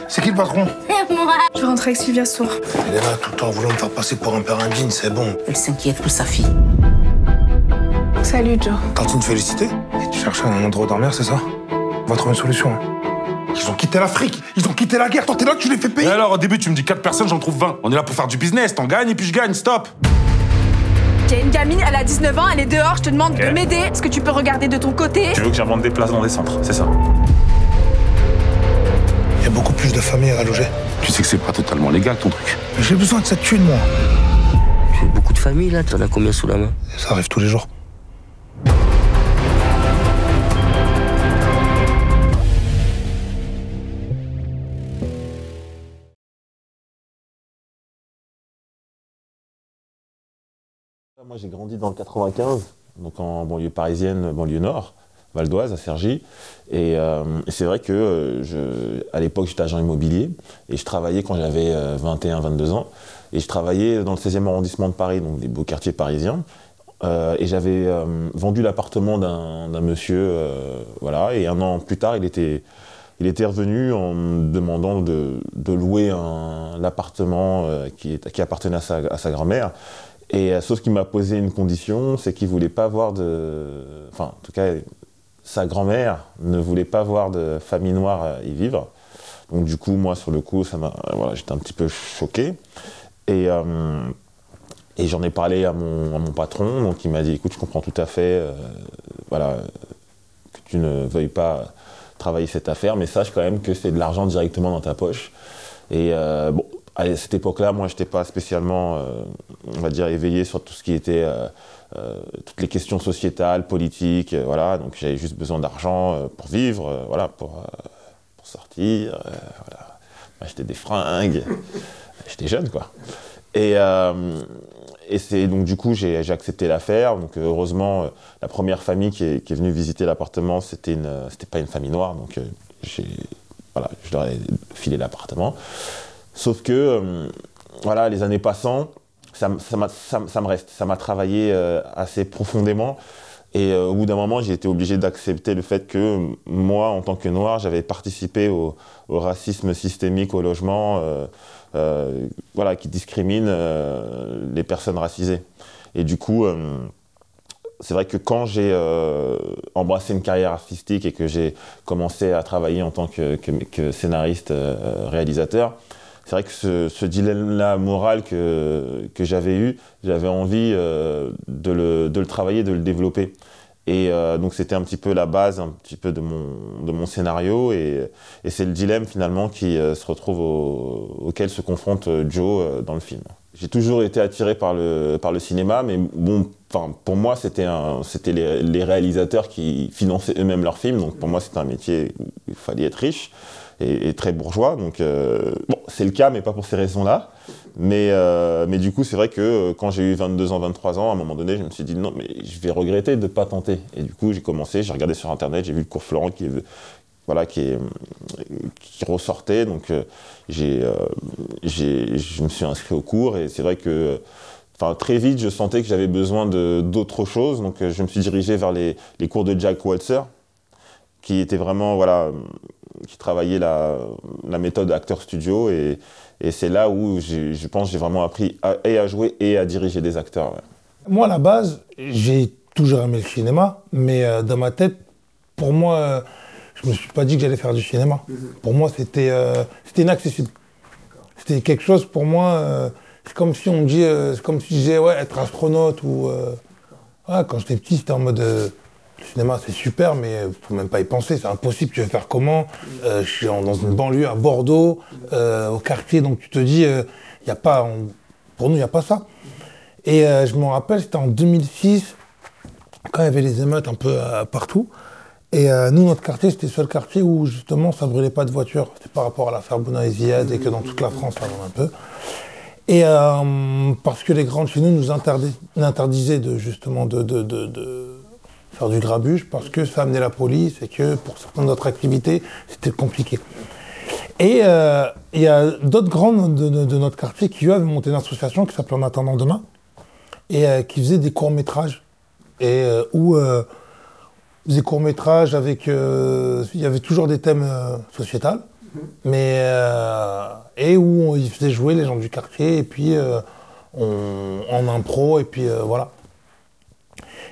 C'est qui le patron? Moi. Je rentre avec Sylvia ce soir. Elle est là tout le temps, voulant me faire passer pour un père indigne, c'est bon. Elle s'inquiète pour sa fille. Salut, Joe. Tantine félicité? Et tu cherches un endroit où dormir, c'est ça? On va trouver une solution. Hein. Ils ont quitté l'Afrique, ils ont quitté la guerre, toi t'es là, tu les fais payer. Et alors, au début, tu me dis 4 personnes, j'en trouve 20. On est là pour faire du business, t'en gagnes et puis je gagne, stop. Il y a une gamine, elle a 19 ans, elle est dehors, je te demande de m'aider. Est-ce que tu peux regarder de ton côté? Tu veux que j'invente des places dans des centres, c'est ça? Il y a beaucoup plus de familles à loger. Tu sais que c'est pas totalement légal ton truc. J'ai besoin de cette thune, moi. Tu as beaucoup de familles là, t'en as combien sous la main? Ça arrive tous les jours. Moi, j'ai grandi dans le 95, donc en banlieue parisienne, banlieue nord, Val d'Oise, à Cergy. Et c'est vrai que à l'époque, j'étais agent immobilier et je travaillais quand j'avais 21-22 ans. Et je travaillais dans le 16e arrondissement de Paris, donc des beaux quartiers parisiens. Et j'avais vendu l'appartement d'un monsieur, voilà. Et un an plus tard, il était revenu en me demandant de louer l'appartement qui appartenait à sa grand-mère. Et sauf qu'il m'a posé une condition, c'est qu'il voulait pas voir enfin, en tout cas, sa grand-mère ne voulait pas voir de famille noire y vivre. Donc du coup, moi, sur le coup, voilà, j'étais un petit peu choqué. Et j'en ai parlé à mon patron, donc il m'a dit, écoute, je comprends tout à fait, voilà, que tu ne veuilles pas travailler cette affaire, mais sache quand même que c'est de l'argent directement dans ta poche. Et bon, à cette époque-là, moi, je n'étais pas spécialement, on va dire, éveillé sur tout ce qui était, toutes les questions sociétales, politiques, voilà. Donc j'avais juste besoin d'argent pour vivre, voilà, pour sortir, voilà, acheter des fringues. J'étais jeune, quoi. Et c'est donc du coup, j'ai accepté l'affaire. Donc heureusement, la première famille qui est venue visiter l'appartement, c'était pas une famille noire. Donc voilà, je leur ai filé l'appartement. Sauf que, voilà, les années passant, ça m'a travaillé assez profondément. Et au bout d'un moment, j'ai été obligé d'accepter le fait que moi, en tant que noir, j'avais participé au racisme systémique au logement, voilà, qui discrimine les personnes racisées. Et du coup, c'est vrai que quand j'ai embrassé une carrière artistique et que j'ai commencé à travailler en tant que scénariste, réalisateur, c'est vrai que ce dilemme-là moral que j'avais eu, j'avais envie de le travailler, de le développer. Et donc c'était un petit peu la base un petit peu de mon scénario et c'est le dilemme finalement qui se retrouve auquel se confronte Joe dans le film. J'ai toujours été attiré par le cinéma, mais bon, pour moi c'était les réalisateurs qui finançaient eux-mêmes leurs films, donc pour moi c'était un métier où il fallait être riche et très bourgeois, donc bon, c'est le cas, mais pas pour ces raisons-là. Mais du coup, c'est vrai que quand j'ai eu 22 ans, 23 ans, à un moment donné, je me suis dit non, mais je vais regretter de ne pas tenter. Et du coup, j'ai commencé, j'ai regardé sur Internet, j'ai vu le cours Florent qui ressortait. Donc, je me suis inscrit au cours et c'est vrai que très vite, je sentais que j'avais besoin d'autre chose. Donc, je me suis dirigé vers les cours de Jack Walser, qui était vraiment, voilà, qui travaillait la méthode acteur studio et c'est là où je pense que j'ai vraiment appris à jouer et à diriger des acteurs. Ouais. Moi, à la base, j'ai toujours aimé le cinéma, mais dans ma tête, pour moi, je me suis pas dit que j'allais faire du cinéma. Pour moi, c'était inaccessible. C'était quelque chose, pour moi, c'est comme si on me dit, c'est comme si je disais, ouais, être astronaute ou... ouais, quand j'étais petit, c'était en mode... le cinéma, c'est super, mais faut même pas y penser, c'est impossible, tu veux faire comment? Je suis dans une banlieue à Bordeaux, au quartier, donc tu te dis, y a pas, pour nous, il n'y a pas ça. Et je me rappelle, c'était en 2006, quand il y avait les émeutes un peu partout. Et nous, notre quartier, c'était le seul quartier où, justement, ça ne brûlait pas de voitures. C'était par rapport à l'affaire Bouna et Ziad, et que dans toute la France, ça brûle un peu. Et parce que les grands de chez nous nous interdisaient justement de faire du grabuge parce que ça amenait la police et que pour certaines autres activités, c'était compliqué. Et il y a d'autres grands de notre quartier qui, eux, avaient monté une association qui s'appelait En attendant demain et qui faisait des courts-métrages. Et des courts-métrages avec... il y avait toujours des thèmes sociétals, Et où ils faisaient jouer les gens du quartier, et puis en impro, et puis voilà.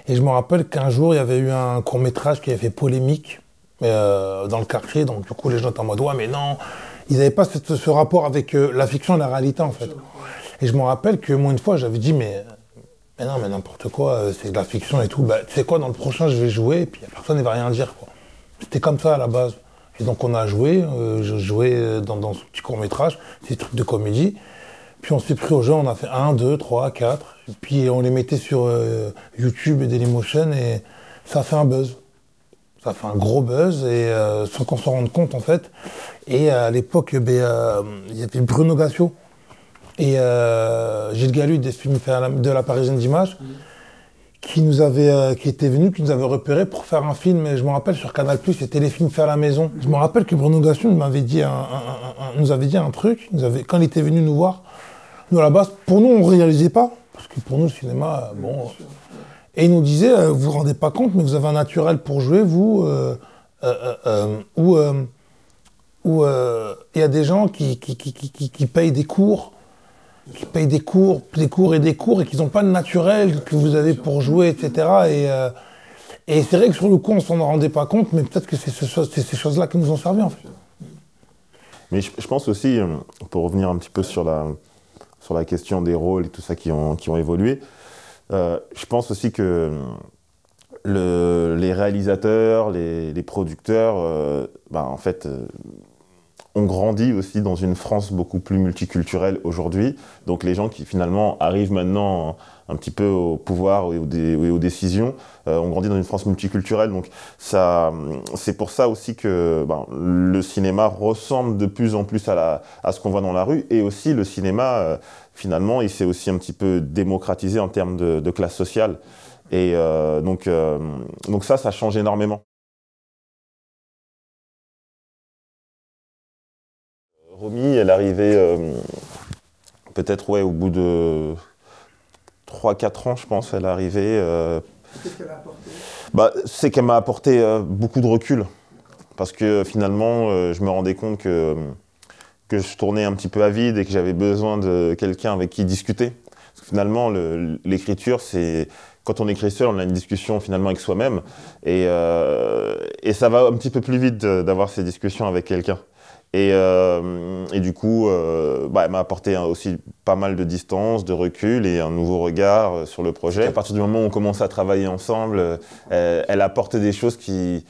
Et je me rappelle qu'un jour, il y avait eu un court-métrage qui avait fait polémique dans le quartier, donc du coup les gens étaient en mode « ouais mais non ». Ils n'avaient pas ce rapport avec la fiction et la réalité en fait. Et je me rappelle que moi une fois j'avais dit mais non mais n'importe quoi, c'est de la fiction et tout, bah tu sais quoi, dans le prochain je vais jouer et puis personne ne va rien dire quoi. C'était comme ça à la base. Et donc on a joué, je jouais dans ce petit court-métrage, ces trucs de comédie. Puis on s'est pris au jeu, on a fait 1, 2, 3, 4. Et puis on les mettait sur YouTube et Dailymotion et ça a fait un buzz. Ça a fait un gros buzz et sans qu'on s'en rende compte en fait. Et à l'époque, il y avait Bruno Gassio et Gilles Galut des films de la Parisienne d'Images qui étaient venus, qui nous avaient repérés pour faire un film. Et je me rappelle sur Canal+, c'était les films faits à la maison. Je me rappelle que Bruno Gassio nous avait dit un truc. Quand il était venu nous voir, nous à la base, pour nous on ne réalisait pas parce que pour nous le cinéma, bon. Et il nous disait, vous vous rendez pas compte, mais vous avez un naturel pour jouer, vous, où il y a des gens qui payent des cours, et qui n'ont pas de naturel que vous avez pour jouer, etc. Et c'est vrai que sur le coup, on s'en rendait pas compte, mais peut-être que c'est ces choses-là qui nous ont servi, en fait. Mais je pense aussi, pour revenir un petit peu sur la question des rôles et tout ça qui ont évolué, je pense aussi que les réalisateurs, les producteurs, en fait, ont grandi aussi dans une France beaucoup plus multiculturelle aujourd'hui. Donc les gens qui finalement arrivent maintenant un petit peu au pouvoir et aux décisions ont grandi dans une France multiculturelle. Donc c'est pour ça aussi que le cinéma ressemble de plus en plus à ce qu'on voit dans la rue. Et aussi le cinéma, finalement, il s'est aussi un petit peu démocratisé en termes de classe sociale. Et donc ça change énormément. Romy, elle arrivait peut-être au bout de 3-4 ans, je pense, elle est arrivée. Qu'est-ce qu'elle a apporté ? C'est qu'elle m'a apporté beaucoup de recul. Parce que finalement, je me rendais compte que je tournais un petit peu à vide et que j'avais besoin de quelqu'un avec qui discuter. Parce que finalement, l'écriture, c'est... Quand on écrit seul, on a une discussion finalement avec soi-même. Et ça va un petit peu plus vite d'avoir ces discussions avec quelqu'un. Et du coup, elle m'a apporté aussi pas mal de distance, de recul et un nouveau regard sur le projet. À partir du moment où on commence à travailler ensemble, elle apporte des choses qui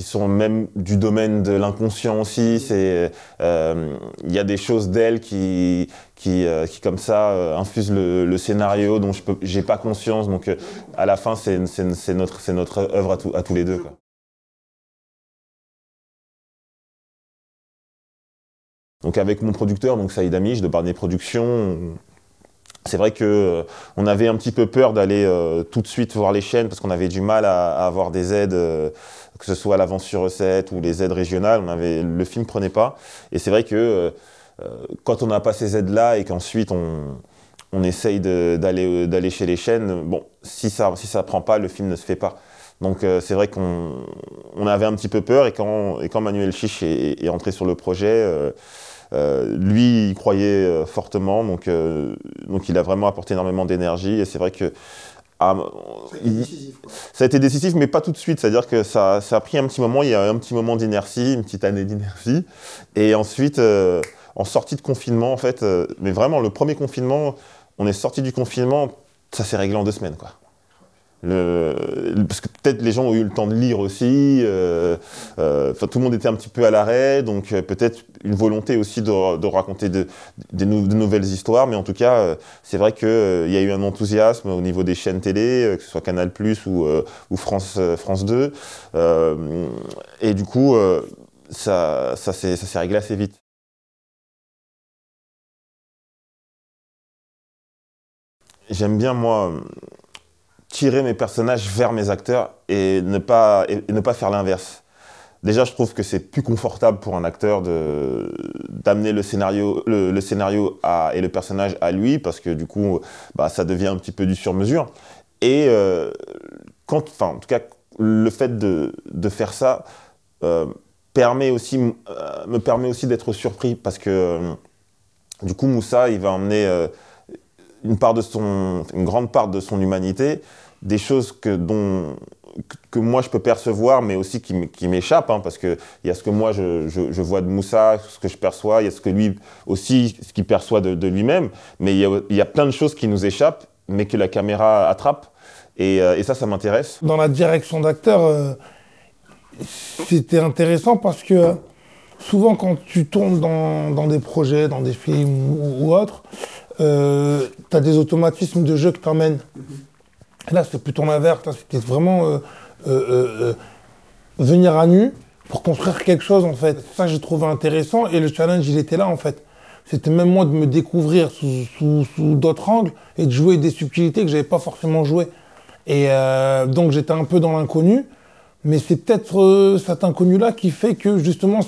sont même du domaine de l'inconscient aussi. Il y a des choses d'elle qui comme ça, infusent le scénario dont j'ai pas conscience. Donc à la fin, c'est notre œuvre à tous les deux, quoi. Donc avec mon producteur, donc Saïd Amiche de Barnier Productions, c'est vrai qu'on avait un petit peu peur d'aller tout de suite voir les chaînes parce qu'on avait du mal à avoir des aides, que ce soit l'avance sur recette ou les aides régionales, le film prenait pas. Et c'est vrai que quand on n'a pas ces aides-là et qu'ensuite on essaye d'aller chez les chaînes, bon, si ça prend pas, le film ne se fait pas. Donc c'est vrai qu'on avait un petit peu peur et quand Manuel Chiche est entré sur le projet, lui, il croyait fortement, donc il a vraiment apporté énormément d'énergie. Et c'est vrai que ça a été décisif, mais pas tout de suite. C'est-à-dire que ça a pris un petit moment, il y a un petit moment d'inertie, une petite année d'inertie. Et ensuite, en sortie de confinement, en fait, mais vraiment, le premier confinement, on est sorti du confinement, ça s'est réglé en 2 semaines, quoi. Parce que peut-être les gens ont eu le temps de lire aussi, tout le monde était un petit peu à l'arrêt, donc peut-être une volonté aussi de raconter de nouvelles histoires, mais en tout cas, c'est vrai qu'il y a eu un enthousiasme au niveau des chaînes télé, que ce soit Canal+, ou France 2, et du coup, ça s'est réglé assez vite. J'aime bien, moi, tirer mes personnages vers mes acteurs et ne pas faire l'inverse. Déjà, je trouve que c'est plus confortable pour un acteur d'amener le scénario et le personnage à lui, parce que du coup, ça devient un petit peu du sur-mesure. Et en tout cas, le fait de faire ça me permet aussi d'être surpris parce que du coup Moussa il va emmener une grande part de son humanité, des choses que moi je peux percevoir mais aussi qui m'échappent, hein, parce qu'il y a ce que moi je vois de Moussa, ce que je perçois, il y a ce que lui aussi, ce qu'il perçoit de lui-même, mais il y a plein de choses qui nous échappent mais que la caméra attrape et ça m'intéresse. Dans la direction d'acteur, c'était intéressant parce que souvent quand tu tournes dans des projets, dans des films ou autres, tu as des automatismes de jeu que t'emmènent. Là, c'était plutôt l'inverse. C'était vraiment venir à nu pour construire quelque chose, en fait. Ça, j'ai trouvé intéressant et le challenge, il était là, en fait. C'était même moi de me découvrir sous d'autres angles et de jouer des subtilités que j'avais pas forcément jouées. Et donc, j'étais un peu dans l'inconnu. Mais c'est peut-être cet inconnu-là qui fait que, justement,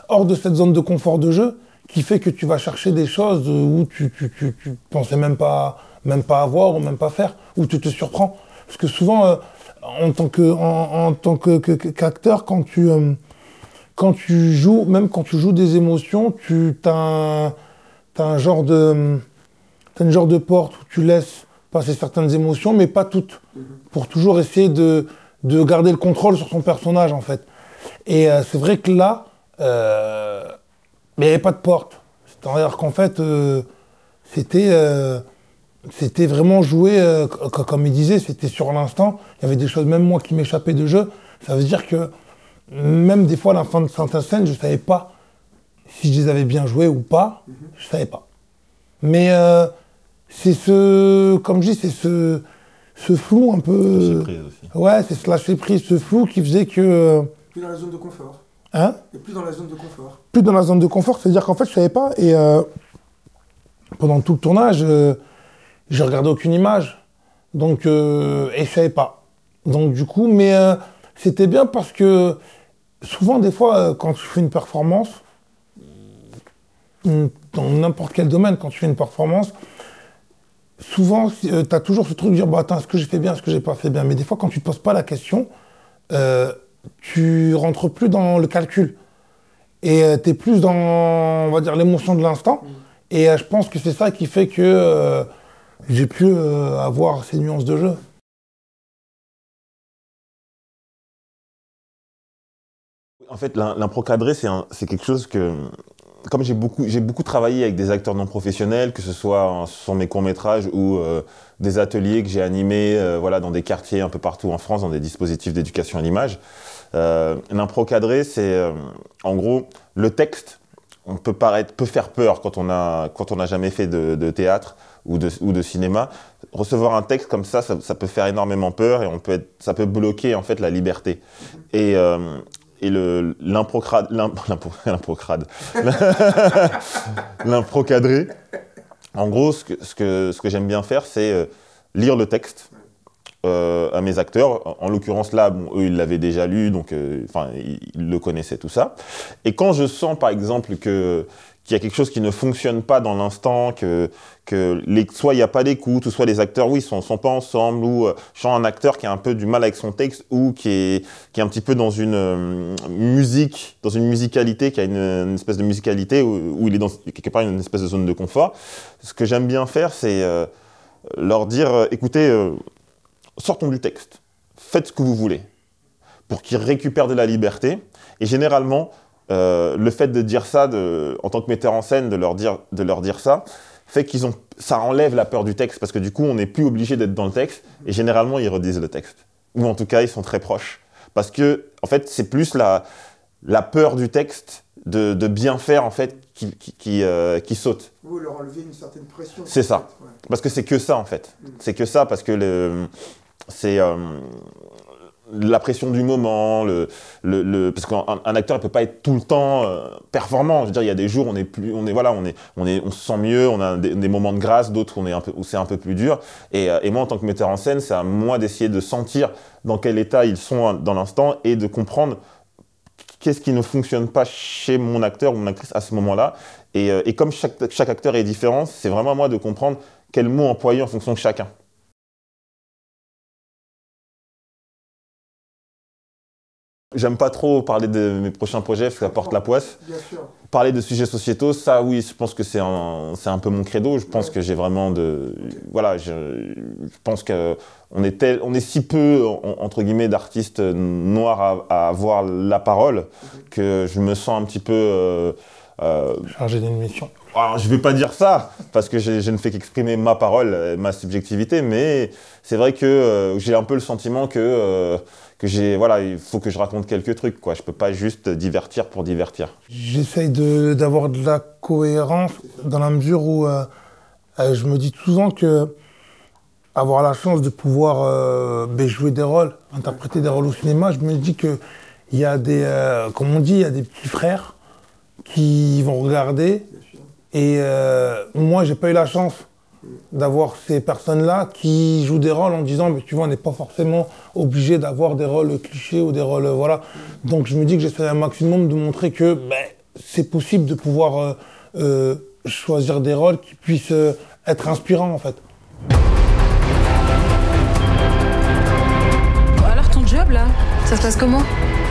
hors de cette zone de confort de jeu, qui fait que tu vas chercher des choses où tu pensais même pas avoir ou même pas faire, où tu te surprends. Parce que souvent, en tant qu'acteur, quand tu joues, même quand tu joues des émotions, t'as une genre de porte où tu laisses passer certaines émotions, mais pas toutes, pour toujours essayer de garder le contrôle sur son personnage, en fait. Et c'est vrai que là, mais il n'y avait pas de porte. C'est-à-dire qu'en fait, c'était vraiment joué, comme il disait, c'était sur l'instant. Il y avait des choses, même moi, qui m'échappaient de jeu. Ça veut dire que même des fois, à la fin de certaines scènes, je ne savais pas si je les avais bien jouées ou pas. Je ne savais pas. Mais c'est comme je dis, c'est ce flou un peu... Lâcher prise aussi. Ouais, c'est ce lâcher prise, ce flou qui faisait que... Plus dans la zone de confort. Hein? Et plus dans la zone de confort. Plus dans la zone de confort, c'est-à-dire qu'en fait, je savais pas. Et pendant tout le tournage, je regardais aucune image. Donc, et je savais pas. Donc, du coup, mais c'était bien parce que souvent, des fois, quand tu fais une performance, dans n'importe quel domaine, quand tu fais une performance, souvent, tu as toujours ce truc de dire, bah, attends, est-ce que j'ai fait bien, est-ce que j'ai pas fait bien? Mais des fois, quand tu te poses pas la question, tu rentres plus dans le calcul. Et tu es plus dans, on va dire, l'émotion de l'instant. Et je pense que c'est ça qui fait que j'ai pu avoir ces nuances de jeu. En fait, l'impro cadré, c'est quelque chose que... Comme j'ai beaucoup travaillé avec des acteurs non professionnels, que ce soit sur mes courts-métrages ou des ateliers que j'ai animés voilà, dans des quartiers un peu partout en France, dans des dispositifs d'éducation à l'image, l'impro cadré, c'est en gros le texte. Peut faire peur quand on n'a jamais fait de théâtre ou de cinéma. Recevoir un texte comme ça peut faire énormément peur et ça peut bloquer en fait la liberté. Et l'impro cadré, en gros, ce que j'aime bien faire, c'est lire le texte à mes acteurs. En l'occurrence là, bon, eux ils l'avaient déjà lu, donc ils le connaissaient tout ça. Et quand je sens par exemple qu'il y a quelque chose qui ne fonctionne pas dans l'instant, soit il n'y a pas d'écoute, ou soit les acteurs, oui, sont pas ensemble, ou je sens un acteur qui a un peu du mal avec son texte, ou qui est un petit peu dans une musique, dans une musicalité, qui a une espèce de musicalité où il est dans quelque part une espèce de zone de confort. Ce que j'aime bien faire, c'est leur dire, écoutez, sortons du texte, faites ce que vous voulez, pour qu'ils récupèrent de la liberté. Et généralement, le fait de dire ça, en tant que metteur en scène, de leur dire ça, fait ça enlève la peur du texte, parce que du coup, on n'est plus obligé d'être dans le texte, et généralement, ils redisent le texte. Ou en tout cas, ils sont très proches. Parce que, en fait, c'est plus la peur du texte, de bien faire, en fait, qui saute. Vous leur enlevez une certaine pression. C'est ça. Ouais. Parce que c'est que ça, en fait. C'est que ça, parce que c'est la pression du moment, parce qu'un acteur ne peut pas être tout le temps performant. Je veux dire, il y a des jours où on se sent mieux, on a des moments de grâce, d'autres où c'est un peu plus dur. Et moi, en tant que metteur en scène, c'est à moi d'essayer de sentir dans quel état ils sont dans l'instant et de comprendre qu'est-ce qui ne fonctionne pas chez mon acteur ou mon actrice à ce moment-là. Et comme chaque acteur est différent, c'est vraiment à moi de comprendre quel mot employer en fonction de chacun. J'aime pas trop parler de mes prochains projets parce que ça porte la poisse. Bien sûr. Parler de sujets sociétaux, ça oui, je pense que c'est un peu mon credo. Je pense que j'ai vraiment de... Voilà, je pense qu'on est si peu, entre guillemets, d'artistes noirs à avoir la parole que je me sens un petit peu... Chargé d'une mission. Alors, je ne vais pas dire ça, parce que je ne fais qu'exprimer ma parole, ma subjectivité, mais c'est vrai que j'ai un peu le sentiment que voilà, il faut que je raconte quelques trucs, quoi. Je ne peux pas juste divertir pour divertir. J'essaye d'avoir de la cohérence dans la mesure où je me dis souvent que avoir la chance de pouvoir jouer des rôles, interpréter des rôles au cinéma, je me dis qu'il y a des, comme on dit, il y a des petits frères qui vont regarder. Et moi, j'ai pas eu la chance d'avoir ces personnes-là qui jouent des rôles en disant, mais tu vois, on n'est pas forcément obligé d'avoir des rôles clichés ou des rôles, voilà. Donc je me dis que j'essaie un maximum de montrer que c'est possible de pouvoir choisir des rôles qui puissent être inspirants, en fait. Alors ton job là, ça se passe comment?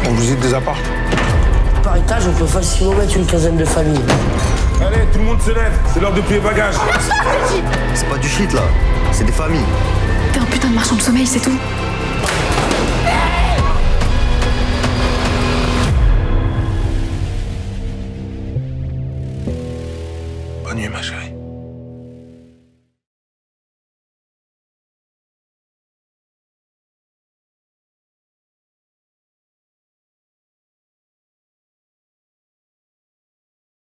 On visite des apparts. Par étage, on peut facilement mettre une quinzaine de familles. Allez, tout le monde se lève, c'est l'heure de plier bagages. C'est pas du shit là, c'est des familles. T'es un putain de marchand de sommeil, c'est tout. Bonne nuit, ma chérie.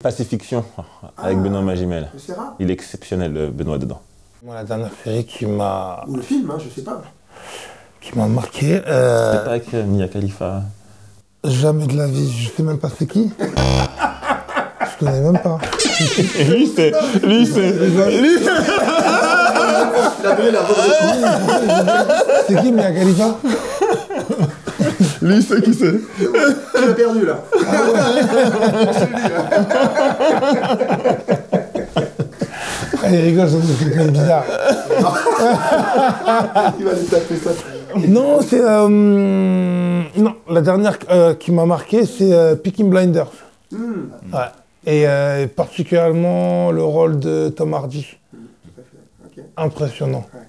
Pacifiction, avec Benoît Magimel. C'est rare. Il est exceptionnel, Benoît, dedans. Moi, la dernière série qui m'a Ou le film, hein, je sais pas. marqué, C'est pas avec Mia Khalifa. jamais de la vie, je sais même pas c'est qui. Je connais même pas. Lui, c'est... La donné la bonne. C'est qui Mia Khalifa? Lui, c'est qui c'est? Tu l'as perdu là. Il rigole, c'est quelqu'un de bizarre. Il va lui taper ça. Non, c'est... non, la dernière qui m'a marqué, c'est Peaky Blinders. Ouais. Et particulièrement le rôle de Tom Hardy. Okay. Impressionnant. Ouais.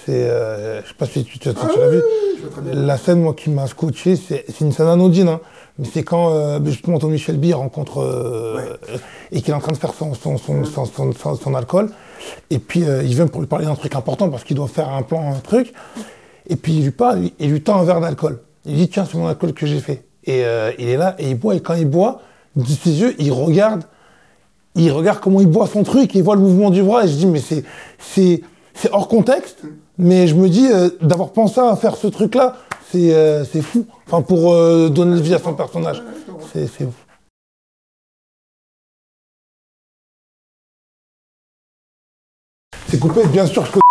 C'est... je sais pas si tu l'as vu. Je vois très bien. La scène, moi, qui m'a scotché, c'est une scène anodine, hein, mais c'est quand justement Tommy Shelby rencontre et qu'il est en train de faire son alcool, et puis il vient pour lui parler d'un truc important parce qu'il doit faire un plan, un truc, et puis il lui parle, il lui tend un verre d'alcool. Il dit tiens, c'est mon alcool que j'ai fait. Et il est là et il boit, et quand il boit, de ses yeux, il regarde comment il boit son truc, et il voit le mouvement du bras, et je dis mais c'est hors contexte. Mais je me dis, d'avoir pensé à faire ce truc-là, c'est fou. Enfin, pour donner vie à son personnage. C'est fou. C'est coupé, bien sûr, je connais.